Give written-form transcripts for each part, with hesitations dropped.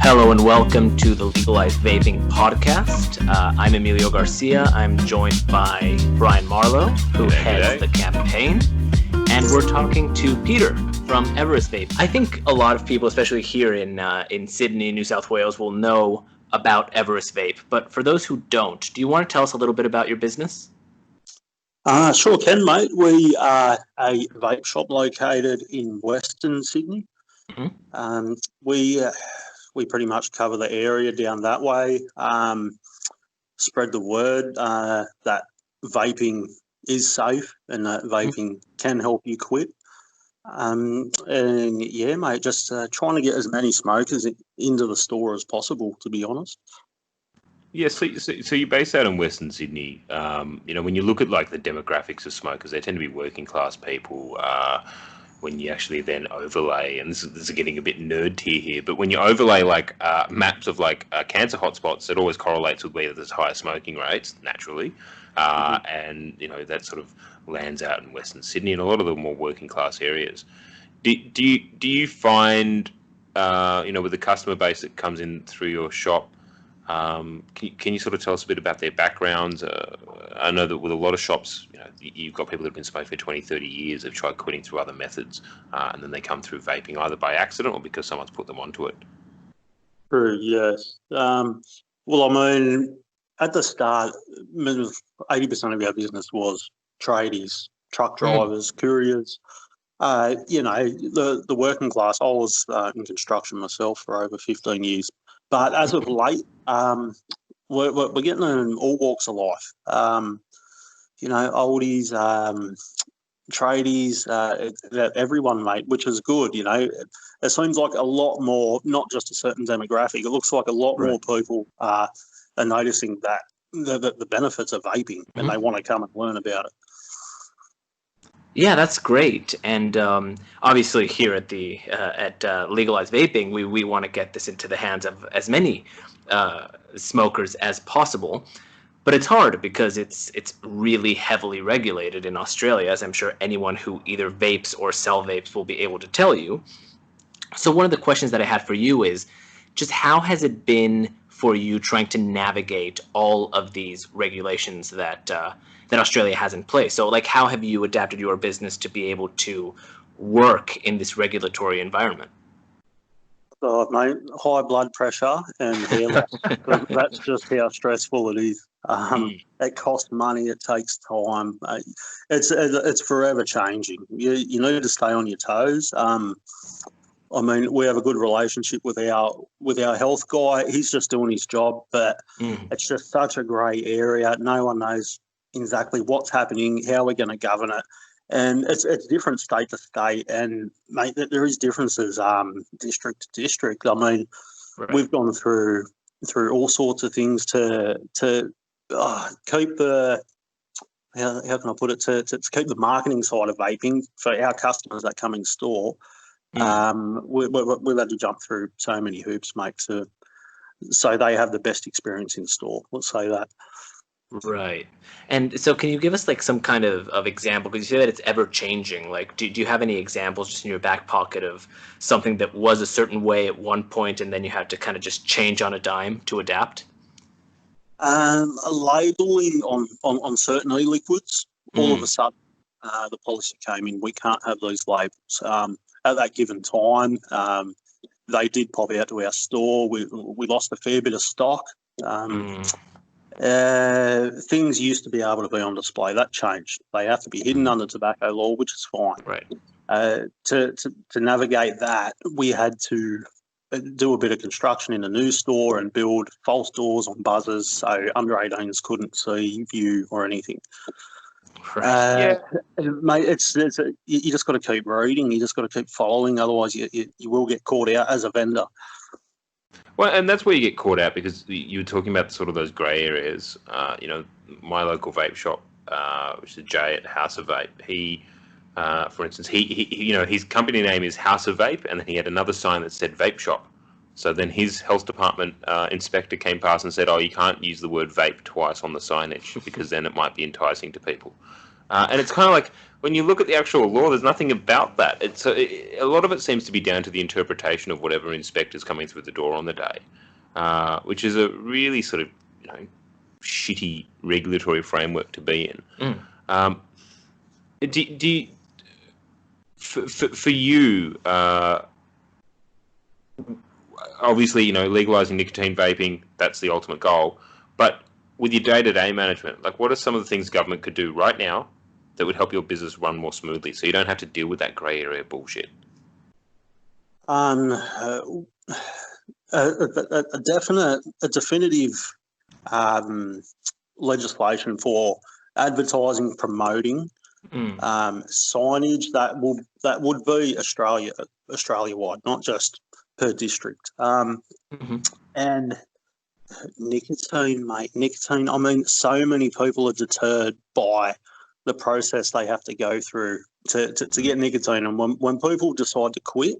Hello and welcome to the Legalized Vaping podcast. I'm Emilio Garcia. I'm joined by Brian Marlowe, who heads the campaign. And we're talking to Peter from Everest Vape. I think a lot of people, especially here in Sydney, New South Wales, will know about Everest Vape. But for those who don't, do you want to tell us a little bit about your business? Sure can, mate. We are a vape shop located in Western Sydney. Mm-hmm. We pretty much cover the area down that way. Spread the word that vaping is safe and that vaping can help you quit. And yeah, mate, just trying to get as many smokers into the store as possible, to be honest. Yeah, so you're based out in Western Sydney. When you look at like the demographics of smokers, they tend to be working class people. When you actually then overlay, and this is getting a bit nerd tier here, but when you overlay like maps of like cancer hotspots, it always correlates with where there's higher smoking rates naturally, and that sort of lands out in Western Sydney and a lot of the more working class areas. Do you find with the customer base that comes in through your shop? Can you sort of tell us a bit about their backgrounds? I know that with a lot of shops, you've got people that have been smoking for 20, 30 years, have tried quitting through other methods, and then they come through vaping either by accident or because someone's put them onto it. True, yes. Well, I mean, at the start, 80% of our business was tradies, truck drivers, couriers. The working class. I was in construction myself for over 15 years. But as of late, we're getting in all walks of life. Oldies, tradies, everyone, mate, which is good. It seems like a lot more, not just a certain demographic. It looks like a lot more people are noticing that the benefits of vaping, and they want to come and learn about it. Yeah, that's great. And obviously here at Legalized Vaping, we want to get this into the hands of as many smokers as possible. But it's hard because it's really heavily regulated in Australia, as I'm sure anyone who either vapes or sell vapes will be able to tell you. So one of the questions that I had for you is just how has it been for you trying to navigate all of these regulations that Australia has in place? So, like, how have you adapted your business to be able to work in this regulatory environment? Mate, high blood pressure and hair loss. That's just how stressful it is. It costs money. It takes time. It's forever changing. You need to stay on your toes. We have a good relationship with our health guy. He's just doing his job, but it's just such a grey area. No one knows exactly what's happening, how we're going to govern it. And it's different state to state. And, mate, there is differences district to district. We've gone through all sorts of things to keep the how can I put it, to keep the marketing side of vaping for our customers that come in store. We've had to jump through so many hoops, mate, so they have the best experience in store. Let's say that. Right. And so can you give us like some kind of example? Because you say that it's ever changing. Like, do you have any examples just in your back pocket of something that was a certain way at one point and then you had to kind of just change on a dime to adapt? Labeling on certain e-liquids, all of a sudden the policy came in, we can't have these labels. At that given time, they did pop out to our store. We lost a fair bit of stock. Things used to be able to be on display. That changed. They have to be hidden under tobacco law, which is fine. Right. To navigate that, we had to do a bit of construction in the new store and build false doors on buzzers so under 18s couldn't see, view, or anything. Right. Mate, you just got to keep reading. You just got to keep following. Otherwise, you will get caught out as a vendor. Well, and that's where you get caught out because you were talking about sort of those grey areas. My local vape shop, which is Jay at House of Vape, he, for instance, he his company name is House of Vape, and then he had another sign that said Vape Shop. So then his health department inspector came past and said, "Oh, you can't use the word vape twice on the signage because then it might be enticing to people." And it's kind of like when you look at the actual law, there's nothing about that. A lot of it seems to be down to the interpretation of whatever inspector's coming through the door on the day, which is a really sort of shitty regulatory framework to be in. For you, obviously, legalizing nicotine vaping, that's the ultimate goal. But with your day-to-day management, like, what are some of the things government could do right now that would help your business run more smoothly, so you don't have to deal with that grey area bullshit? A definitive legislation for advertising, promoting, signage that would be Australia-wide, not just per district. And nicotine, mate, nicotine. I mean, so many people are deterred by the process they have to go through to get nicotine. And when people decide to quit,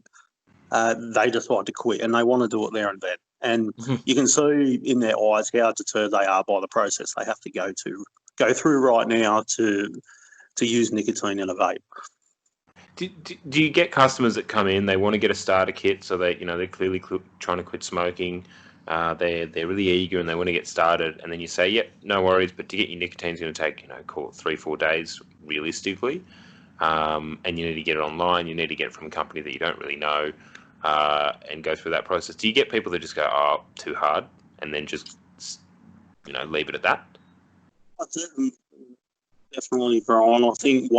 they decide to quit and they want to do it there and then. And you can see in their eyes how deterred they are by the process they have to go through right now to use nicotine in a vape. Do you get customers that come in, they want to get a starter kit, so they're clearly trying to quit smoking, they're really eager and they want to get started, and then you say, yep, no worries, but to get your nicotine is going to take, call it 3-4 days realistically, and you need to get it online, you need to get it from a company that you don't really know, and go through that process. Do you get people that just go, oh, too hard, and then just, leave it at that? Definitely, Brian. I think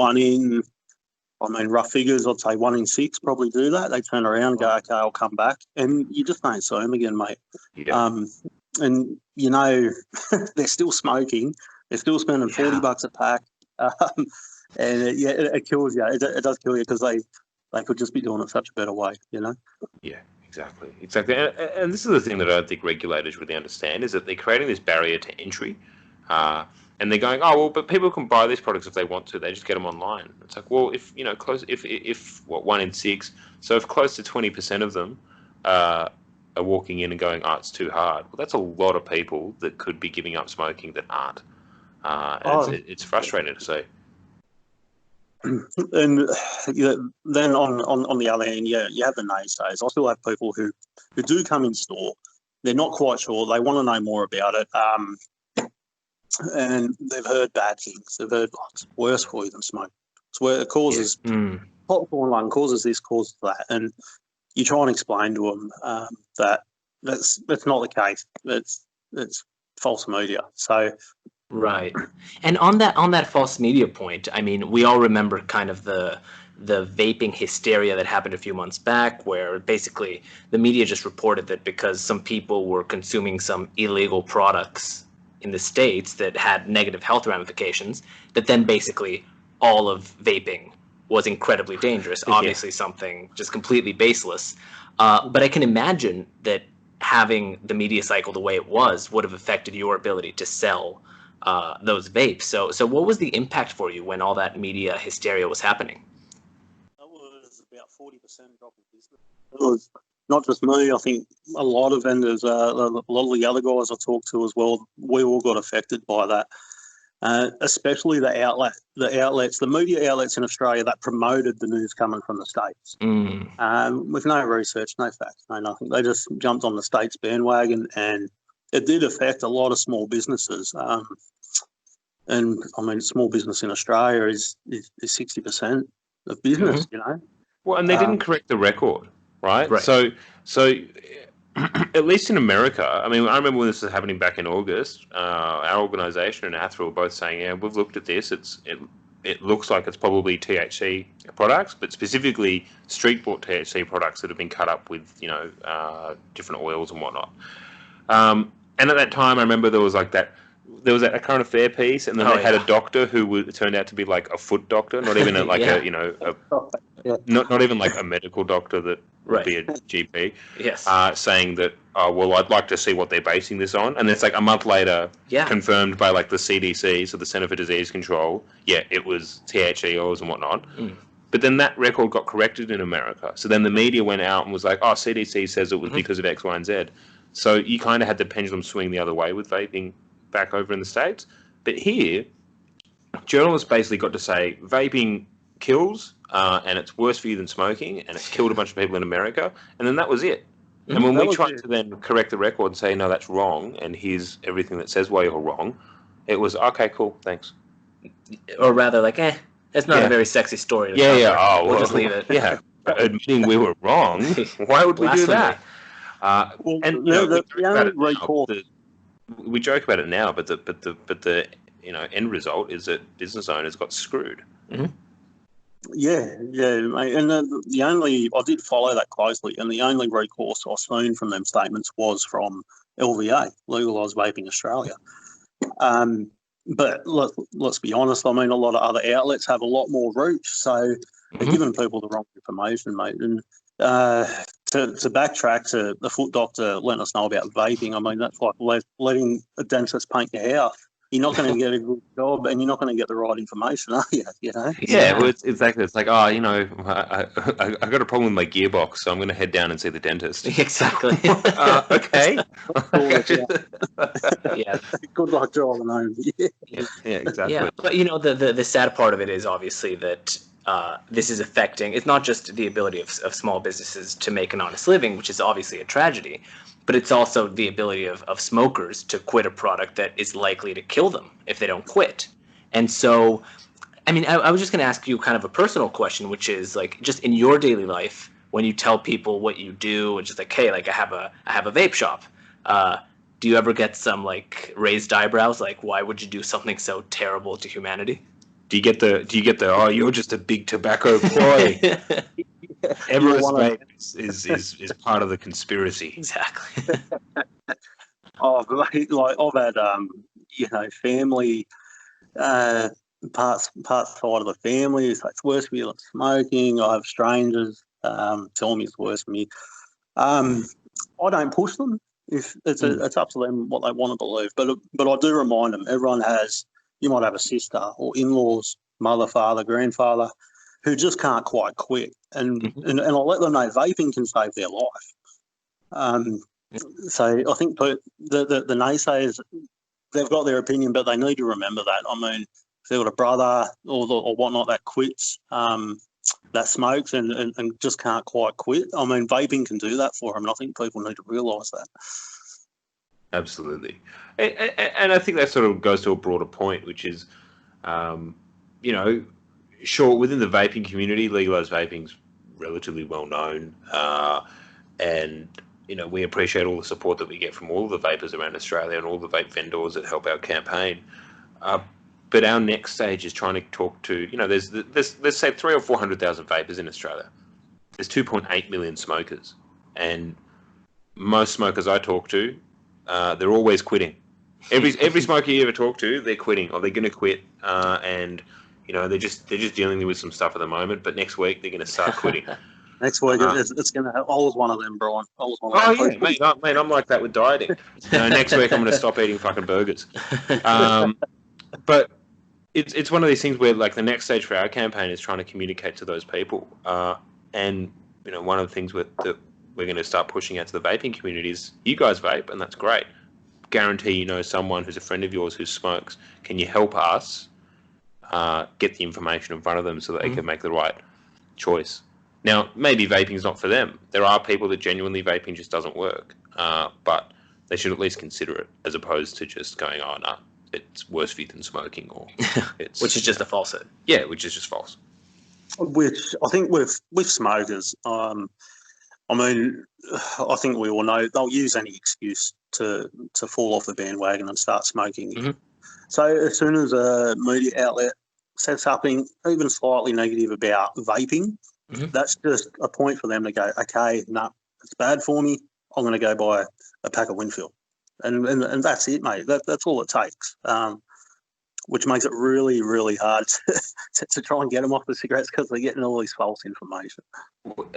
rough figures, I'd say 1 in 6 probably do that. They turn around and go, okay, I'll come back. And you just don't see them again, mate. Yeah. And, they're still smoking. They're still spending $40 a pack. And it kills you. It does kill you because they could just be doing it such a better way, Yeah, exactly. And this is the thing that I don't think regulators really understand, is that they're creating this barrier to entry. And they're going, oh, well, but people can buy these products if they want to. They just get them online. It's like, well, if 1 in 6, so if close to 20% of them are walking in and going, oh, it's too hard. Well, that's a lot of people that could be giving up smoking that aren't. It's frustrating to see. And then on the other hand, you have the naysayers. I still have people who do come in store. They're not quite sure. They want to know more about it. And they've heard bad things. They've heard, it's worse for you than smoke. It's where it causes popcorn lung, causes this, causes that. And you try and explain to them that that's not the case. It's false media. So right. And on that false media point, I mean, we all remember kind of the vaping hysteria that happened a few months back, where basically the media just reported that because some people were consuming some illegal products in the States that had negative health ramifications, that then basically all of vaping was incredibly dangerous. Obviously something just completely baseless. But I can imagine that having the media cycle the way it was would have affected your ability to sell those vapes. So what was the impact for you when all that media hysteria was happening? That was about 40% drop in business. It was not just me. I think a lot of vendors, a lot of the other guys I talked to as well, we all got affected by that. Especially the outlets, the media outlets in Australia that promoted the news coming from the States. With no research, no facts, no nothing. They just jumped on the States bandwagon, and it did affect a lot of small businesses. And I mean, small business in Australia is 60% of business, Well, and they didn't correct the record, right? So at least in America, I mean, I remember when this was happening back in August, our organisation and ATHRA were both saying, yeah, we've looked at this. It looks like it's probably THC products, but specifically street-bought THC products that have been cut up with, different oils and whatnot. And at that time, I remember there was a current affair piece, and then they had a doctor who turned out to be like a foot doctor, not even not even like a medical doctor that would be a GP. Yes. Saying that, well, I'd like to see what they're basing this on, and it's like a month later, confirmed by like the CDC, so the Center for Disease Control. Yeah, it was THC oils and whatnot. But then that record got corrected in America. So then the media went out and was like, oh, CDC says it was because of X, Y, and Z. So you kind of had the pendulum swing the other way with vaping back over in the States. But here, journalists basically got to say vaping kills, and it's worse for you than smoking, and it's killed a bunch of people in America, and then that was it. And when we tried to then correct the record and say, no, that's wrong, and here's everything that says why you're wrong, it was, okay, cool, thanks. Or rather, like, it's not a very sexy story. We'll just leave it. Yeah, admitting we were wrong, why would we do that? We joke about it now, but the end result is that business owners got screwed. Mm-hmm. Yeah, mate. And I did follow that closely, and the only recourse I seen from them statements was from LVA, Legalise Vaping Australia. But let's be honest, I mean, a lot of other outlets have a lot more reach, so they're giving people the wrong information, mate. And to backtrack to the foot doctor letting us know about vaping, I mean, that's like letting a dentist paint your house. You're not going to get a good job, and you're not going to get the right information, are you? Yeah, well, exactly. It's like, I got a problem with my gearbox, so I'm going to head down and see the dentist. Exactly. Okay. Yeah. Good luck driving home. Yeah, exactly. Yeah, but the sad part of it is obviously that this is affecting. It's not just the ability of small businesses to make an honest living, which is obviously a tragedy, but it's also the ability of smokers to quit a product that is likely to kill them if they don't quit. And so, I mean, I was just going to ask you kind of a personal question, which is like, just in your daily life, when you tell people what you do, and just like, hey, like I have a vape shop. Do you ever get some like raised eyebrows? Like, why would you do something so terrible to humanity? Do you get the oh, you're just a big tobacco ploy? Everest vape is part of the conspiracy. Exactly. I've had family parts side of the family. It's worse for you than smoking. I have strangers tell me it's worse for me. I don't push them. If it's up to them what they want to believe. But I do remind them. You might have a sister or in-laws, mother, father, grandfather, who just can't quite quit. And I'll let them know vaping can save their life. So I think the naysayers, they've got their opinion, but they need to remember that. I mean, if they've got a brother or whatnot that quits, that smokes and just can't quite quit, I mean, vaping can do that for them. And I think people need to realise that. Absolutely. And I think that sort of goes to a broader point, which is, sure, within the vaping community, legalised vaping's relatively well known. And, we appreciate all the support that we get from all the vapors around Australia and all the vape vendors that help our campaign. But our next stage is trying to talk to, there's let's say 300,000 or 400,000 vapors in Australia. There's 2.8 million smokers. And most smokers I talk to, they're always quitting. Every smoker you ever talk to, they're quitting or they're going to quit, and they're just dealing with some stuff at the moment. But next week they're going to start quitting. Next week it's going to have. I was one of them, Brian. Mate, I'm like that with dieting. Next week I'm going to stop eating fucking burgers. But it's one of these things where like the next stage for our campaign is trying to communicate to those people, and one of the things that we're going to start pushing out to the vaping community is you guys vape, and that's great. Guarantee someone who's a friend of yours who smokes. Can you help us get the information in front of them so that they can make the right choice? Now, maybe vaping's not for them. There are people that genuinely vaping just doesn't work, but they should at least consider it as opposed to just going, oh, no, it's worse for you than smoking, or it's which is just a falsehood. Yeah, which is just false. Which I think with smokers, I mean, I think we all know they'll use any excuse to fall off the bandwagon and start smoking. Mm-hmm. So as soon as a media outlet says something even slightly negative about vaping, that's just a point for them to go, okay, no, it's bad for me. I'm going to go buy a pack of Winfield. And that's it, mate. That's all it takes, which makes it really, really hard to try and get them off the cigarettes because they're getting all this false information.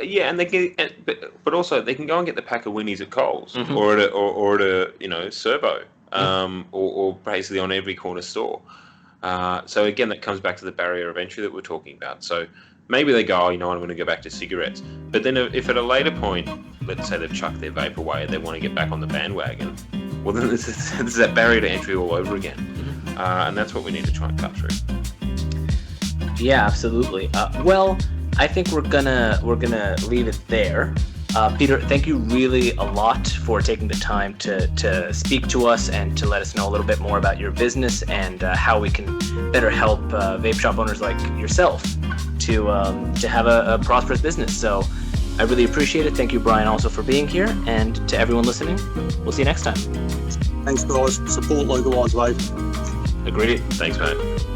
Yeah, and they get, but also they can go and get the pack of Winnies at Coles or at a Servo, or basically on every corner store. So again, that comes back to the barrier of entry that we're talking about. So maybe they go, oh, I'm going to go back to cigarettes. But then if at a later point, let's say they've chucked their vape away and they want to get back on the bandwagon, well, then there's that barrier to entry all over again. And that's what we need to try and cut through. Yeah, absolutely. Well, I think we're gonna leave it there. Peter, thank you really a lot for taking the time to speak to us and to let us know a little bit more about your business and how we can better help vape shop owners like yourself to have a prosperous business. So I really appreciate it. Thank you, Brian, also for being here. And to everyone listening, we'll see you next time. Thanks, guys. Support legalised vape. Agreed. Thanks, mate.